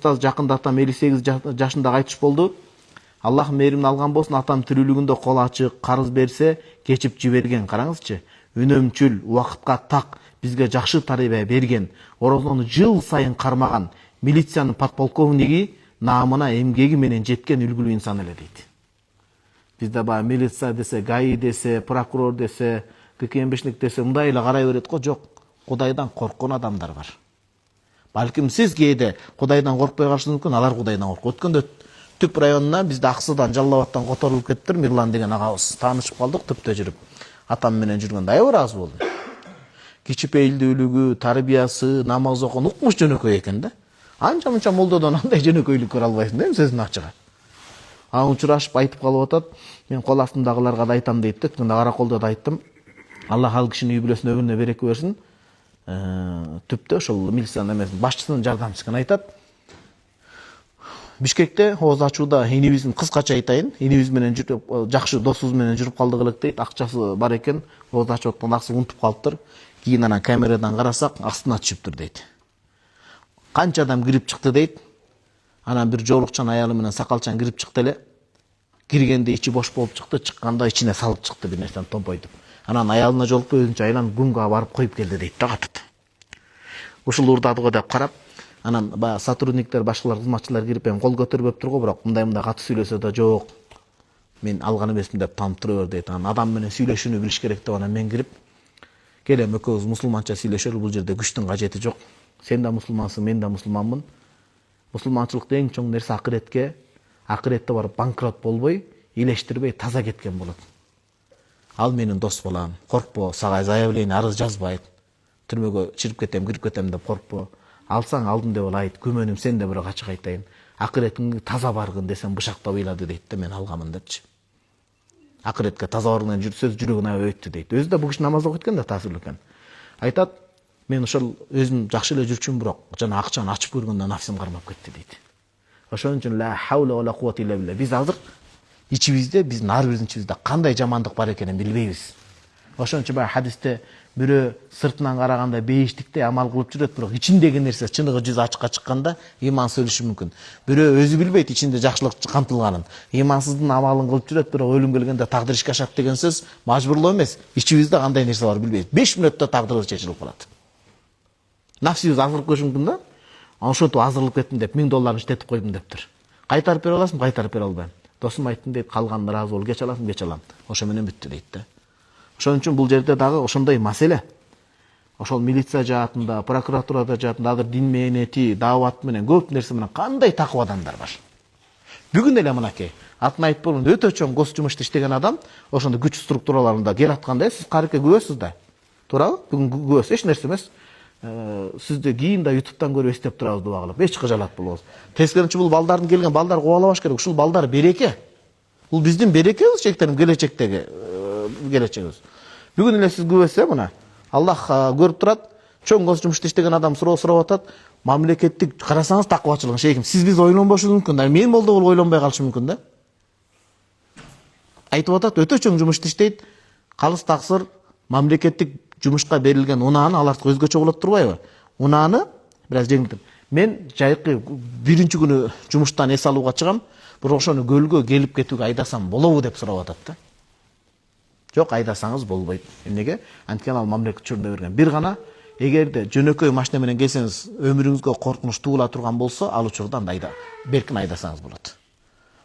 устаз жакында атам 58 жашында кайтыш болду. Аллах мээримин алган болсун, атам тирүүлүгүндө кол ачык, карыз берсе кечип жиберген. Караңызчы, үнөмчүл, убакытка так, бизге жакшы тарбия берген, орозону жыл сайын кармаган милициянын подполковниги наамына эмгеги менен жеткен үлгүлүү инсан эле дейт. Бизде баягы милиция десе, ГАИ десе, прокурор десе, ККМБшник десе мындай эле карай берет го. Жок, Кудайдан корккон адамдар бар. Балким сиз кээде Кудайдан коркпой калышыңыз мүмкүн, алар Кудайдан коркот. Өткөндө Түп районуна бизде Аксыдан, Жалал-Абадтан которулуп кеттир, Мирлан деген агабыз. Таанышып калдык Түптө жүрүп. Атам менен жүргөндө аябай ыраазы болдум. Кичипейилдүүлүгү, тарбиясы, намаз окуган укмуш жөнөкөй экен да. Анча-мынча молдодон андай жөнөкөйлүк көрө албайсың да, сөзүн ачыга. Учурашып айтып калып атат. Мен кол астымдагыларга да айтам дейт да. Өткөндө Караколдо да айттым. Аллах ал кишинин үй бүлөсүнө өмүрүнө береке берсин. Түптө ошол милициянын эмесин башчысынын жардамчысы экен айтат. Бишкекте ооз ачууда инибиздин кыскача айтайын, инибиз менен жүрүп, жакшы досубуз менен жүрүп калдык элек дейт. Акчасы бар экен, ооз ачып аткан акчасын унутуп калыптыр. Кийин анан камерадан карасак, астына түшүптүр дейт. Канча адам кирип чыкты дейт. Анан бир жоолукчан аялы менен сакалчан кирип чыкты эле. Киргенде ичи бош болуп чыкты, чыкканда ичине салып чыкты бир нерсени томпойтуп. Анан аялына жолукпай өзүнчө айланып гумга барып коюп келди дейт да катып. Ушул урдадыго деп карап, анан баягы сотрудниктер, башкалар, кызматчылар кирип эми кол көтөрбөптүр го, бирок мындай катуу сүйлөсө да жок. Мен алган эмесмин деп танып тура бер дейт. Анан адам менен сүйлөшүүнү билиш керек деп анан мен кирип, келем экөөбүз мусулманча сүйлөшөлү, бул жерде күчтүн кажети жок. Сен да мусулмансың, мен да мусулманмын. Мусулманчылыкта эң чоң нерсе акыретке, акыретте барып банкрот болбой, илештирбей таза кеткен болот. Ал менин дос балам, коркпо, сага заявление, арыз жазбайт. Түрмөгө чирип кетем, кирип кетем деп коркпо. Алсаң алдым деп айт, күмөнүм сен де бирок ачык айтайын. Акыретиңди таза баргын десем бышактап ыйлады дейт да, мен алгамын депчи. Акыретке таза барган сөз жүрөгүнө аябай өттү дейт. Өзү да бул киши намаз окуйт экен да, таасирлүү экен. Айтат, мен ошол өзүм жакшы эле жүрчүмүн, бирок жана акчаны ачып көргөндө нафсим кармап кетти дейт. Ошон үчүн ла хаула ва ла куввата илля билля. Биз азыр ичибизде, биздин ар бирибиздин ичибизде кандай жамандык бар экенин билбейбиз. Ошон үчүн баягы хадисте бирөө сыртынан караганда бейиштикте амал кылып жүрөт, бирок ичиндеги нерсе чыныгы жүзү ачыкка чыкканда ыймансыз өлүшү мүмкүн. Бирөө өзү билбейт ичинде жакшылык камтылганын. Ыймансыздын амалын кылып жүрөт, бирок өлүм келгенде тагдыр ишке ашат деген сөз мажбурлоо эмес. Ичибизде кандай нерсе бар билбейбиз. 5 мүнөттө тагдырыбыз чечилип калат. Нафсибиз азырып көшү мүмкүн да. Ошентип азырылып кеттим деп $1000 иштетип койдум дептир. Кайтарып бере аласың, кайтарып бере албайм. Досум айттым дейт, калганына ыраазы болуп кеч аласың, кеч алам. Ошо менен бүттү дейт да. Ошон үчүн бул жерде дагы ошондой маселе. Ошол милиция жаатында, прокуратурада жаатында азыр дин мээнети, даават менен көп нерсе менен кандай такып адамдар бар. Бүгүн эле мынакей атын айтып болгондо өтө чоң гос жумушта иштеген адам ошондо күч структураларында кел атканда сиз карыкка күбөсүз да. Туурабы? Бүгүн күбөсүз, эч нерсе эмес. Сизди кийин да ютубтан көрүп эстеп турабыз дуба кылып. Эч кыжалат болбоз. Тескерисинче бул балдардын келген балдар кубалабаш керек. Ушул балдар береке. Бул биздин берекебиз, чектерим келечектеги келечегибиз. Бүгүн эле сиз күбөсө мына Аллах көрүп турат. Чоң гос жумушта иштеген адам сурап атат. Мамлекеттик карасаңыз такыбачылыгын шейким. Сиз биз ойлонбошу мүмкүн да. Мен молдо болуп ойлонбой калышы мүмкүн да. Айтып атат, өтө чоң жумушта иштейт. Калыс таксыр мамлекеттик жумушка берилген унааны алардыкы өзгөчө болот турбайбы? Унааны бираз жеңилтип. Мен жайкы биринчи күнү жумуштан эс алууга чыгам, бирок ошону көлгө келип кетүүгө айдасам болобу деп сурап атат да. Жок, айдасаңыз болбойт. Эмнеге? Анткени ал мамлекет чөйрөдө берген. Бир гана эгерде жөнөкөй машина менен келсеңиз, өмүрүңүзгө коркунуч туула турган болсо, ал учурда анда беркин айдасаңыз болот.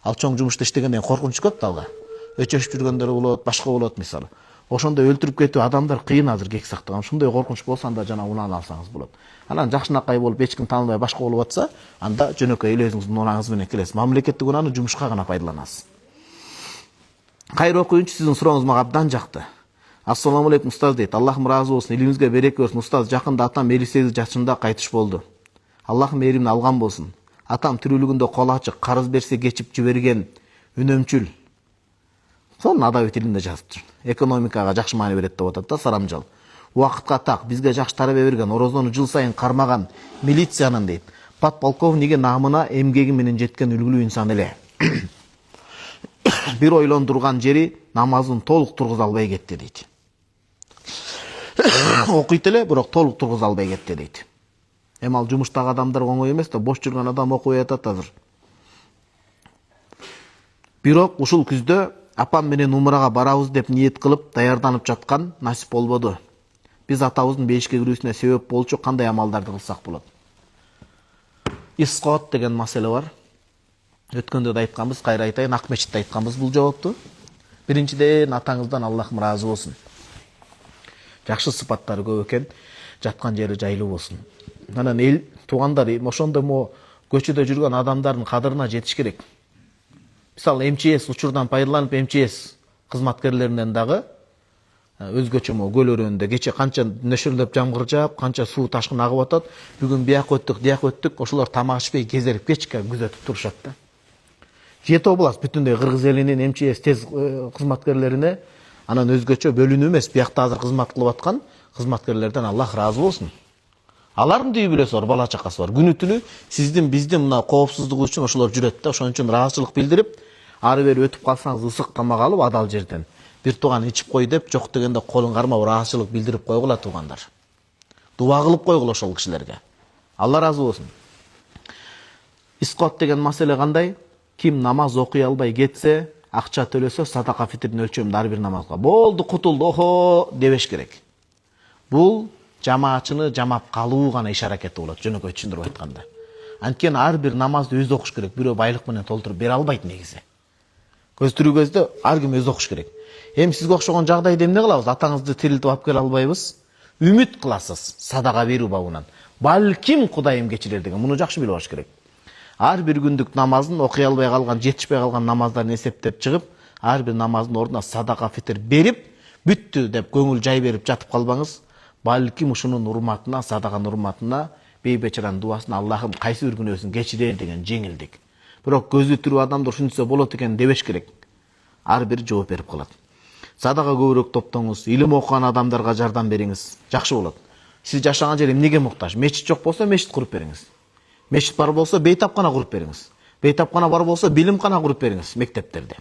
Ал чоң жумушта иштегенден коркунуч көп да алга. Өчөшүп жүргөндөр болот, башка болот мисалы. Ошондой өлтүрүп кетүү адамдар кыйын азыр кек сактаган. Ушундай коркунуч болсо анда жана унааны алсаңыз болот. Анан жакшынакай болуп эч ким тааныбай башка болуп атса, анда жөнөкөй эле өзүңүздүн унаңыз менен келесиз. Мамлекеттик унааны жумушка гана пайдаланасыз. Кайра окуйунчу, сиздин сурооңуз мага абдан жакты. Ассаламу алейкум устаз дейт. Аллахым ыраазы болсун, илимизге береке берсин. Устаз, жакында атам 58 жашында кайтыш болду. Аллах мээримин алган болсун. Атам тирүүлүгүндө кол ачык, карыз берсе кечип жиберген, үнөмчүл. Сонун адабий тилинде жазыптыр. Экономикага жакшы маани берет деп атат да, сарамжал. Убакытка так, бизге жакшы тарбия берген, орозону жыл сайын кармаган милициянын дейт. Подполковниги наамына эмгеги менен жеткен үлгүлүү инсан эле. Бир ойлондурган жери намазын толук тургуза албай кетти дейт. Окуйт эле, бирок толук тургуза албай кетти дейт. Эми ал жумуштагы адамдар оңой эмес да, бош жүргөн адам окуп атат азыр. Бирок ушул күздө апам менен умрага барабыз деп ниет кылып даярданып жаткан насип болбоду. Биз атабыздын бейишке кирүүсүнө себеп болчу кандай амалдарды кылсак болот? Исқот деген маселе бар. Өткөндө да айтканбыз, кайра айтайын, ак мечитте айтканбыз бул жоопту. Биринчиден атаңыздан Аллахым ыраазы болсун. Жакшы сыпаттары көп экен, жаткан жери жайлуу болсун. Анан эл туугандар ошондой көчөдө жүргөн адамдардын кадырына жетиш керек. Мисалы, МЧС учурдан пайдаланып, МЧС кызматкерлеринен дагы өзгөчө көл өрөөнүндө кече канча нөшөрлөп жамгыр жаап, канча суу ташкын агып атат. Бүгүн бияка өттүк, дияка өттүк, ошолор тамак ичпей кезерип кечке күзөтүп турушат да. Жети область бүтүндөй кыргыз элинин МЧС тез кызматкерлерине анан өзгөчө бөлүнүү эмес, биякта азыр кызмат кылып аткан кызматкерлерден Аллах ыраазы болсун. Алардын үй бүлөсү бар, бала чакасы бар. Күнү түнү сиздин биздин мына коопсуздук үчүн ошолор жүрөт да, ошон үчүн ыраазычылык билдирип, ары бери өтүп калсаңыз ысык тамак алып адал жерден бир тууган ичип кой деп, жок дегенде колун кармап ыраазычылык билдирип койгула туугандар. Дуа кылып койгула ошол кишилерге. Алла ыраазы болсун. Исқот деген маселе кандай? Ким намаз окуй албай кетсе, акча төлөсө, садака фитрдин өлчөмүндө ар бир намазга болду, кутулду, охо дебеш керек. Бул жамаатчыны жамап калуу гана иш аракети болот, жөнөкөй түшүндүрүп айтканда. Анткени ар бир намазды өзү окуш керек. Бирөө байлык менен толтуруп бере албайт негизи. Көз тирүүгөздө ар ким өзү окуш керек. Эми сизге окшогон жагдайда эмне кылабыз? Атаңызды тирилтип алып келе албайбыз. Үмүт кыласыз садака берүү бабынан. Балким Кудайым кечирер деген. Муну жакшы билип алыш керек. Ар бир күндүк намазын окуй албай калган, жетишпей калган намаздарын эсептеп чыгып, ар бир намаздын ордуна садака фитр берип, бүттү деп көңүл жай берип жатып калбаңыз. Балким ушунун урматына, садаканын урматына, бейбечаранын дуасына Аллахым кайсы бир күнөөсүн кечирер деген жеңилдик. Бирок көзү тирүү адамдар ушунча болот экен дебеш керек. Ар бир жооп берип калат. Садака көбүрөөк топтоңуз, илим окуган адамдарга жардам бериңиз. Жакшы болот. Сиз жашаган жер эмнеге муктаж? Мечит жок болсо мечит куруп бериңиз. Мечит бар болсо бейтапкана куруп бериңиз. Бейтапкана бар болсо билимкана куруп бериңиз мектептерде.